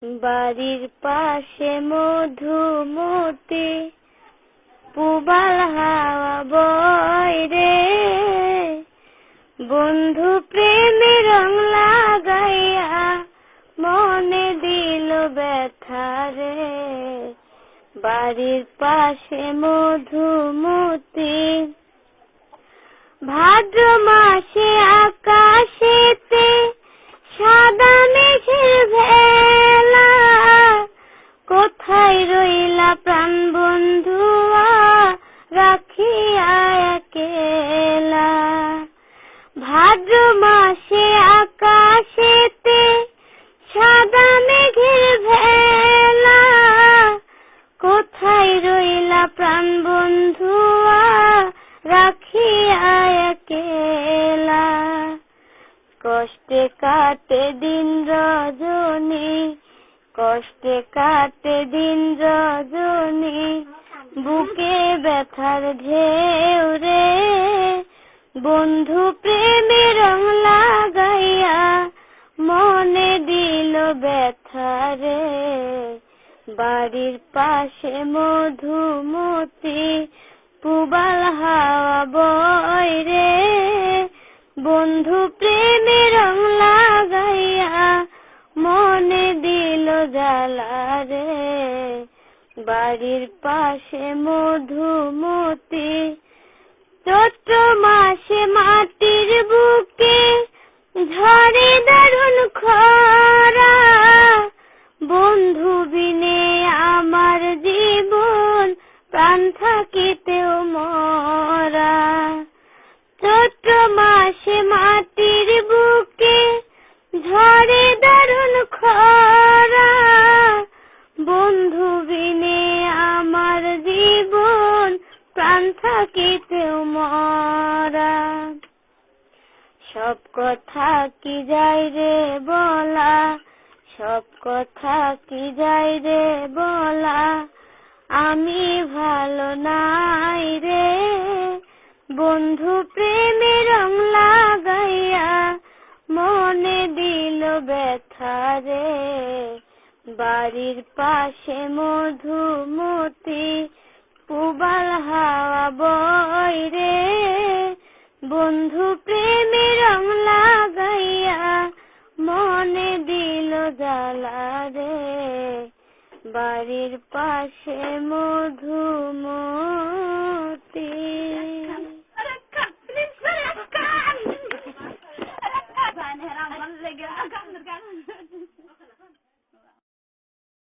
বাড়ির পাশে মধুমতি পুবাল হাওয়া বয় রে, বন্ধু প্রেমে রং লাগাইয়া মনে দিল ব্যথা রে। বাড়ির পাশে মধুমতি ভাদ্র মাসে আকাশেতে সাদা মেঘের ভেলা, কোথায় রইলা প্রাণ বন্ধুয়া রাখিয়া একেলা। ভাদ্র মাসে আকাশেতে সাদা মেঘের ভেলা, কোথায় রইলা প্রাণ বন্ধুয়া রাখিয়া একেলা। কষ্টে কাটে দিন রজনী, কষ্টে কাটে দিন রজনী, বুকে ব্যথার ঢেউ রে, বন্ধু প্রেমে রং লাগাইয়া মনে দিল ব্যথা রে। বাড়ির পাশে মধুমতি পুবাল হাওয়া বয় রে, বন্ধু প্রেমে রং লাগাইয়া মনে দিল জ্বালা রে। বাড়ির পাশে মধুমতি চৈত্র মাসে মাটির বুকে ঝরে দারুণ খরা, বন্ধু বিনে আমার জীবন প্রাণ থাকিতেও মরা। চৈত্র মাসে মাটির বুকে ঝরে দারুণ খরা, বন্ধু বিনে আমার জীবন প্রাণ থাকিতেও মরা। সব কথা কি যায় রে বলা, সব কথা কি যায় রে বলা, আমি ভালো নাই রে, বন্ধু প্রেমে রং লাগাইয়া মনে দিল ব্যথা রে। বাড়ির পাশে মধুমতি পুবাল হাওয়া বয় রে, বন্ধু প্রেমে রং লাগাইয়া মনে দিল জ্বালা রে। বাড়ির পাশে মধুমতি।